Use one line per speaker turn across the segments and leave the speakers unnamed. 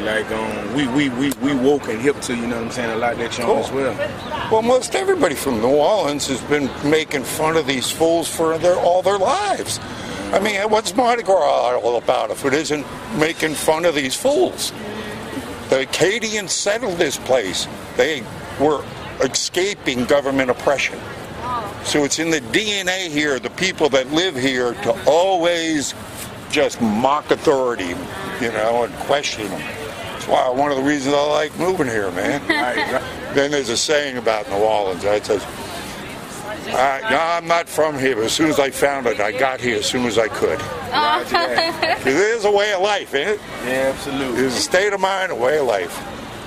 like we woke and hip to, you know what I'm saying, a lot of that young as well.
Well, most everybody from New Orleans has been making fun of these fools for all their lives. I mean, what's Mardi Gras all about if it isn't making fun of these fools? The Acadians settled this place. They were escaping government oppression. So it's in the DNA here, the people that live here, to always just mock authority, you know, and question them. That's why one of the reasons I like moving here, man. Then there's a saying about New Orleans. It says, no, I'm not from here, but as soon as I found it, I got here as soon as I could. It is a way of life, ain't it?
Yeah, absolutely.
It's a state of mind, a way of life.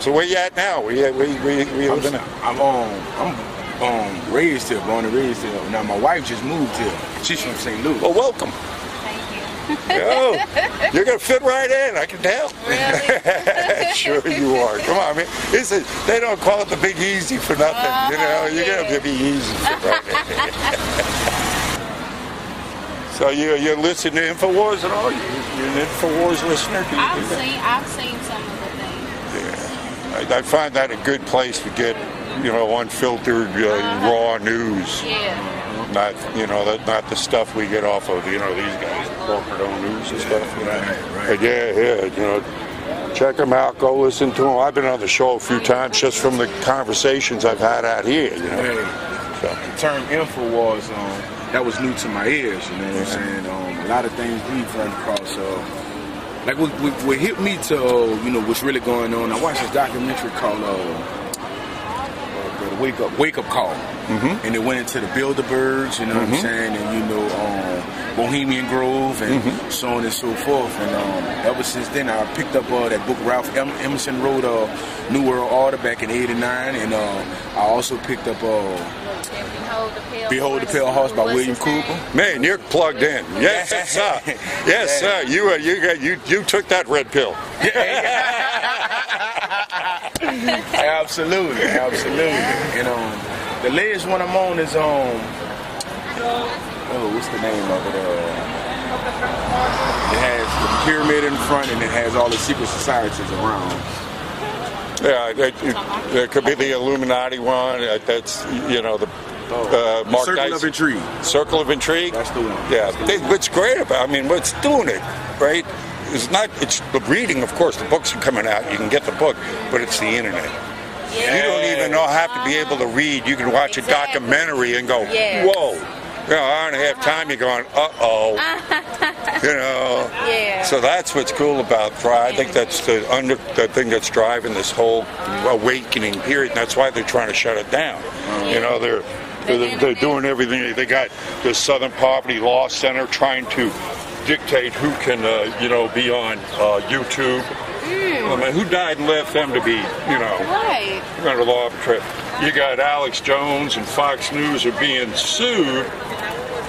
So where you at now? We living in?
I'm raised here, born and raised here. Now my wife just moved here. She's from St. Louis.
Well, welcome. Oh, you're gonna fit right in, I can tell.
Really?
Sure you are. Come on, man. They don't call it the Big Easy for nothing. You know, you're gonna have to be easy. Right? So you listen to Infowars at all? You're an Infowars listener?
I've seen some of the things.
Yeah, I find that a good place to get, you know, unfiltered, raw news.
Yeah.
Not, you know, not the stuff we get off of, you know, these guys, corporate-owned news and stuff. You know?
Right.
But yeah, you know, check them out, go listen to them. I've been on the show a few times just from the conversations I've had out here, you know. So.
The term Infowars, that was new to my ears, you know what I'm saying? A lot of things we've run across, like what hit me to, you know, what's really going on. I watched this documentary called the Wake Up Call. And it went into the Bilderbergs, you know what I'm saying, and you know, Bohemian Grove and so on and so forth. And ever since then, I picked up that book Ralph Emerson wrote, New World Order, back in '89, and I also picked up Behold the Pale Horse by William Cooper.
Man, you're plugged in. Yes, sir. Yes, sir. You took that red pill.
Absolutely. And the latest one I'm on is what's the name of it? It has the pyramid in front and it has all the secret societies around.
Yeah, it could be the Illuminati one. That's, you know, the Mark
Circle of Intrigue.
Circle of Intrigue?
That's the one.
Yeah. What's great about, I mean, what's doing it, right? It's the reading, of course, the books are coming out, you can get the book, but it's the internet. Yeah. You don't even have to be able to read. You can watch a documentary and go, whoa. You know, hour and a half time, you're going, uh-oh. You know.
Yeah.
So that's what's cool about Thrive. I think that's the thing that's driving this whole awakening period. And that's why they're trying to shut it down. You know, they're doing everything. They got the Southern Poverty Law Center trying to dictate who can, you know, be on YouTube. I mean, who died and left them to be, you know, under law of trip? You got Alex Jones and Fox News are being sued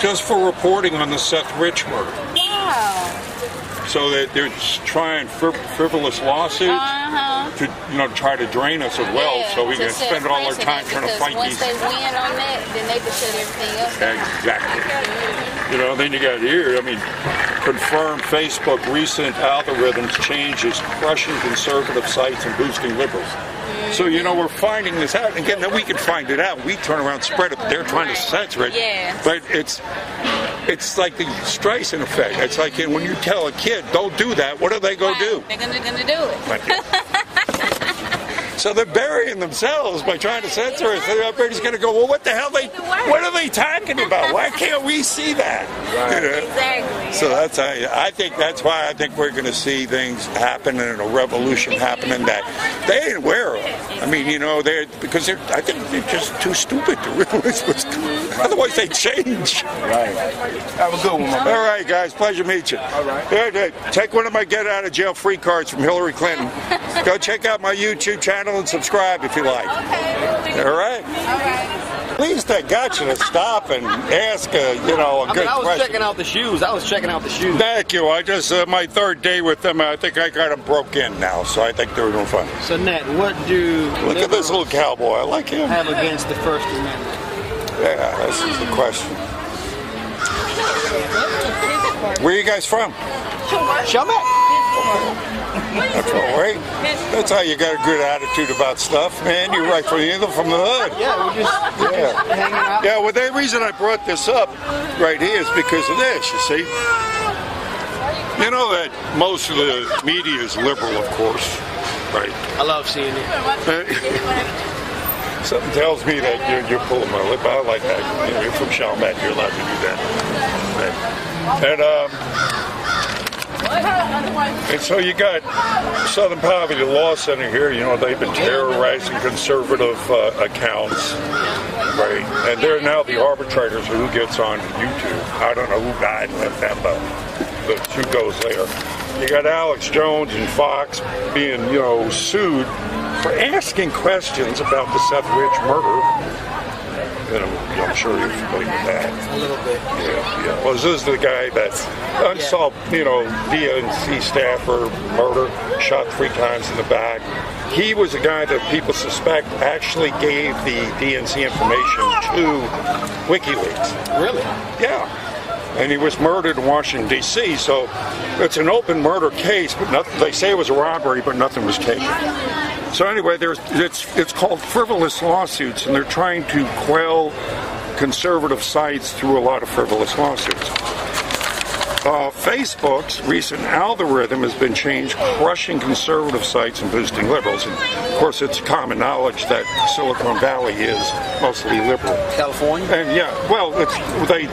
just for reporting on the Seth Rich murder.
Wow.
So that they're trying frivolous lawsuits to, you know, try to drain us of wealth, so we can spend all our time trying to fight these.
Once they win on that, then they can shut everything else down.
Exactly. You know, then you got here, I mean, confirmed Facebook recent algorithms changes crushing conservative sites and boosting liberals. So, you know, we're finding this out. Again, then we can find it out. We turn around and spread it, but they're trying to censor it.
Yeah.
But it's like the Streisand effect. It's like when you tell a kid, don't do that, what do they go do?
They're going to do it.
So they're burying themselves by trying to censor it. So everybody's going to go, well, what the hell? What are they talking about? Why can't we see that?
Right.
You know?
Exactly.
So that's why I think we're going to see things happen and a revolution happening that they ain't aware of. I mean, you know, I think they're just too stupid to realize what's going on. Otherwise, they change.
Right. Have a good one, my man.
All right, guys. Pleasure to meet you.
All right.
Take one of my get out of jail free cards from Hillary Clinton. Go check out my YouTube channel and subscribe if you like.
Okay.
All right?
All right.
At least I got you to stop and ask a good question.
I was checking out the shoes.
Thank you. I just, my third day with them, I think I got them broke in now, so I think they're doing fine.
So, Nat, what do
Look at this little cowboy. I like him.
have against the First Amendment?
Yeah, this is the question. Where are you guys from?
Chalmette.
That's all right. That's how you got a good attitude about stuff, man. You're right from the hood.
Yeah, we're just hanging out.
Yeah, well, the reason I brought this up right here is because of this, you see. You know that most of the media is liberal, of course, right?
I love seeing it.
Something tells me that you're pulling my lip. I like that. You're from Chalmette. You're allowed to do that. And so you got Southern Poverty Law Center here. You know, they've been terrorizing conservative accounts, right? And they're now the arbitrators of who gets on YouTube. I don't know who died and left that, but who goes there. You got Alex Jones and Fox being, sued for asking questions about the Seth Rich murder. And I'm sure you're familiar with that.
A little bit.
Yeah. Well, this is the guy that's unsolved, DNC staffer murder, shot 3 times in the back. He was a guy that people suspect actually gave the DNC information to WikiLeaks.
Really?
Yeah. And he was murdered in Washington, D.C., so it's an open murder case, but they say it was a robbery, but nothing was taken. So anyway, it's called frivolous lawsuits, and they're trying to quell conservative sites through a lot of frivolous lawsuits. Facebook's recent algorithm has been changed, crushing conservative sites and boosting liberals. And of course, it's common knowledge that Silicon Valley is mostly liberal.
California?
And they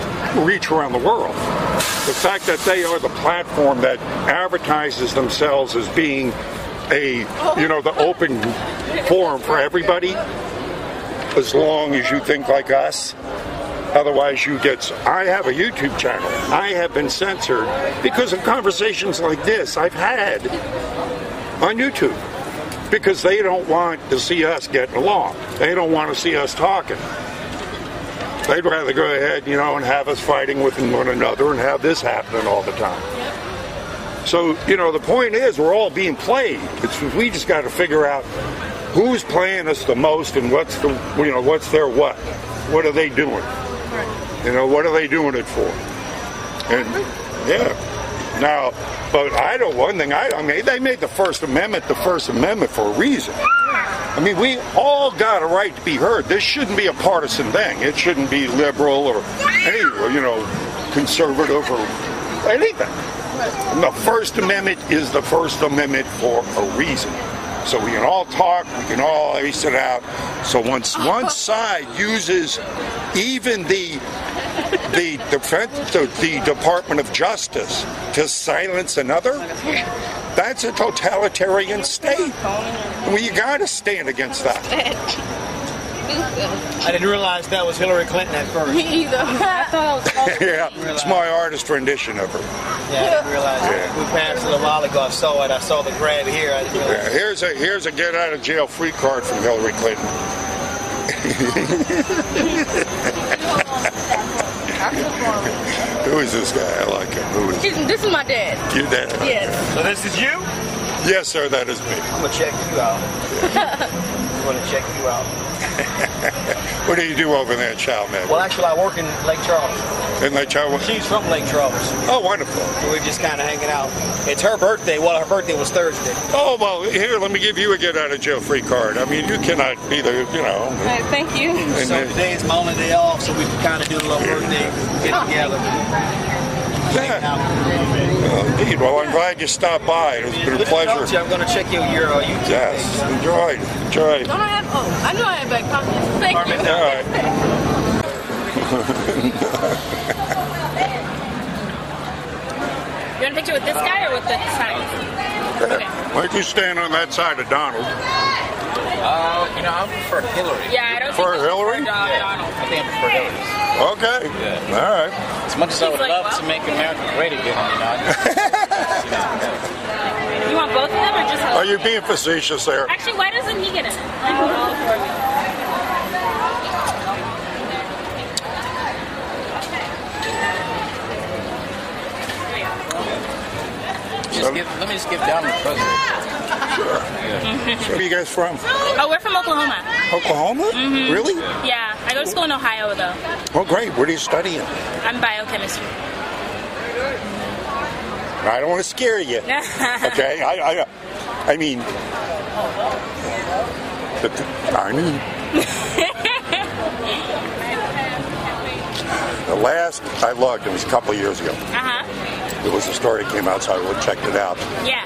reach around the world. The fact that they are the platform that advertises themselves as being the open forum for everybody, as long as you think like us. Otherwise, I have a YouTube channel. I have been censored because of conversations like this I've had on YouTube. Because they don't want to see us getting along. They don't want to see us talking. They'd rather go ahead, and have us fighting with one another and have this happening all the time. So, the point is, we're all being played. We just got to figure out who's playing us the most and what's their what. What are they doing? What are they doing it for? And, now, but one thing they made the First Amendment for a reason. I mean, we all got a right to be heard. This shouldn't be a partisan thing. It shouldn't be liberal or any, conservative or anything. And the First Amendment is the First Amendment for a reason. So we can all talk, we can all ace it out. So once one side uses even the Department of Justice to silence another, that's a totalitarian state. Well, you got to stand against that.
I didn't realize that was Hillary Clinton at first.
Me either. I thought it was
Yeah, it's my artist rendition of her.
Yeah, I didn't realize it. We passed it a while ago. I saw it. I saw the grab here. I didn't realize
Here's a get out of jail free card from Hillary Clinton. Who is this guy? I like him. Who is
This is my dad.
your dad?
Yes.
So this is you?
Yes, sir, that is me.
I'm going to check you out. I'm going to check you out.
What do you do over there in Chalmette?
Well, actually, I work in Lake Charles.
In Lake Charles?
She's from Lake Charles.
Oh, wonderful.
We're just kind of hanging out. It's her birthday. Well, her birthday was Thursday.
Oh, well, here, let me give you a get out of jail free card. I mean, you cannot be the,
Thank you.
So today is my only day off, so we can kind of do a little birthday get together.
Indeed. Well, I'm glad you stopped by. It's been a pleasure.
I'm going to check your YouTube
Yes,
page.
enjoy.
Don't I have? Oh, I know I have back pockets. Thank you.
All right.
You want a picture with this guy or with the sign? Okay.
Why don't you stand on that side of Donald?
I prefer Hillary.
Yeah, I don't
For
think
Hillary?
Donald.
I think I prefer Hillary.
Okay.
Yeah.
All right.
As much as I would
He's like,
love
well.
to make America great again,
You want both of them or just
Are you being facetious there?
Actually, why doesn't he get it? I vote all for me.
Let me just give down the president.
Sure. Where are you guys from?
Oh, we're from Oklahoma.
Oklahoma?
Mm-hmm.
Really?
Yeah, I go to school in Ohio though.
Oh, great. What are you studying?
I'm biochemistry.
I don't want to scare you. Okay? I mean, the last I looked, it was a couple of years ago. There was a story that came out, so I checked it out.
Yeah.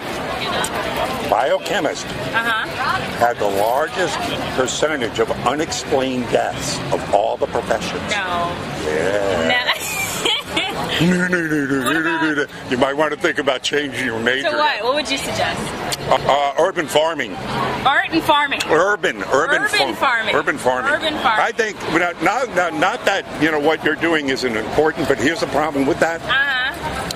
Biochemist had the largest percentage of unexplained deaths of all the professions.
No.
Yeah. No. You might want to think about changing your major.
So what? What would you suggest?
Urban farming.
Art and farming.
Urban farming.
Urban farming.
I think not that what you're doing isn't important, but here's the problem with that.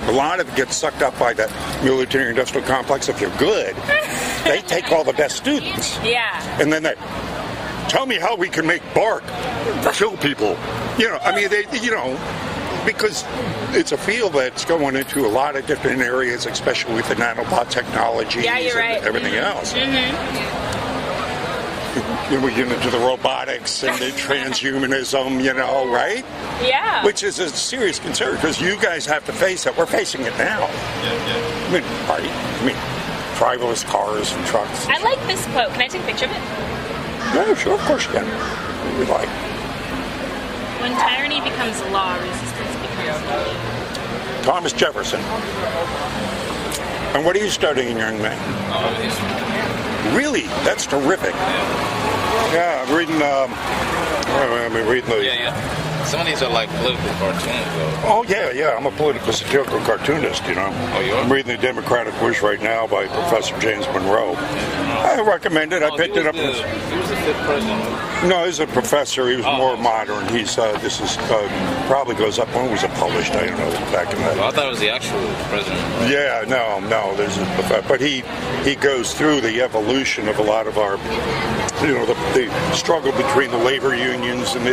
A lot of it gets sucked up by that military-industrial complex. If you're good, they take all the best students.
Yeah.
And then they tell me how we can make bark kill people. Because it's a field that's going into a lot of different areas, especially with the nanobot technology and everything else. We get into the robotics and the transhumanism, right?
Yeah.
Which is a serious concern because you guys have to face it. We're facing it now. I mean, driverless cars and trucks.
I like this quote. Can I take a picture of it?
Yeah, sure, of course you can. We'd like.
When tyranny becomes law, resistance becomes law.
Thomas Jefferson. And what are you studying, young man? Really? That's terrific. Yeah, I'm reading.
Some of these are like political cartoons, though.
Oh yeah. I'm a political satirical cartoonist.
Oh, you are?
I'm reading The Democratic Push right now by Professor James Monroe. I recommend it. I picked it up.
He was the fifth president.
No, he's a professor. He was more modern. He's this is probably goes up. When was it published? I don't know. Back in the.
Well, I thought it was the actual president.
Yeah, no. There's but he goes through the evolution of a lot of our, the struggle between the labor unions and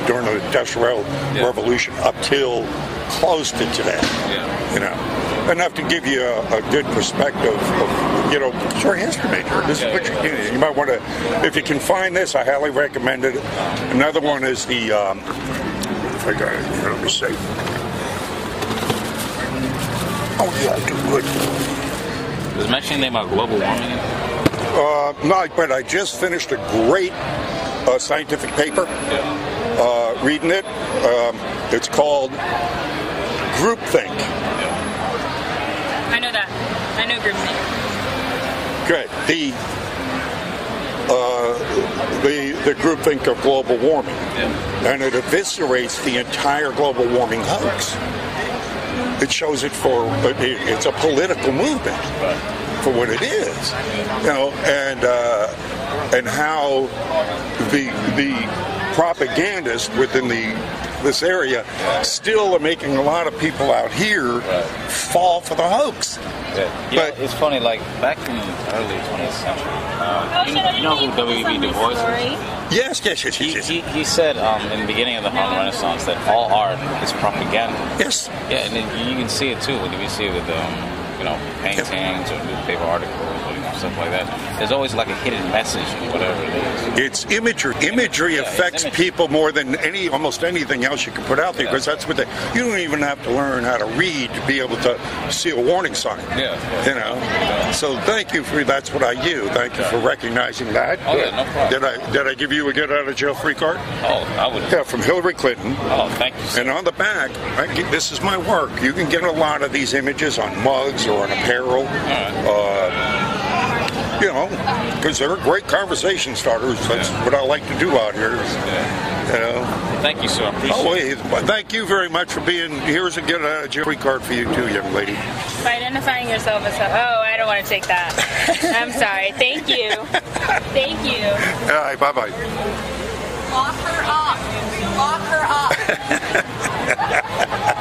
during the Industrial Revolution up till close to today.
Yeah.
Enough to give you a good perspective of, you're a history major. This is what you might want to, if you can find this, I highly recommend it. Another one is the, if I got it here, let me see. Oh yeah, I do good.
Was mentioning anything about global warming?
No, but I just finished a great scientific paper. Reading it. It's called Groupthink.
I know that. I know groupthink.
Good. The groupthink of global warming, and it eviscerates the entire global warming hoax. It shows it it's a political movement for what it is, and how the propagandists within this area still are making a lot of people out here fall for the hoax.
But it's funny, like back in the early 20th century, you know who W.E.B. Du Bois is?
Yes.
He said in the beginning of the Harlem Renaissance that all art is propaganda.
Yes.
Yeah, and then you can see it too when you see it with paintings or newspaper articles or stuff like that. There's always like a hidden message in whatever it is.
It's imagery. Imagery affects people more than almost anything else you can put out there because that's what you don't even have to learn how to read to be able to see a warning sign. So thank you that's what I do. Thank you for recognizing that.
Oh yeah, no problem.
Did I give you a get out of jail free card?
Oh, I would.
Yeah, from Hillary Clinton.
Oh, thank you, sir.
And on the back, this is my work. You can get a lot of these images on mugs or on apparel. Because they're great conversation starters. That's what I like to do out here.
Thank you, sir. I appreciate it.
Thank you very much for being here. Here's a get out of jail free card for you too, young lady.
By identifying yourself as I don't want to take that. I'm sorry. Thank you. Thank you.
All right, bye-bye.
Lock her up. Lock her up.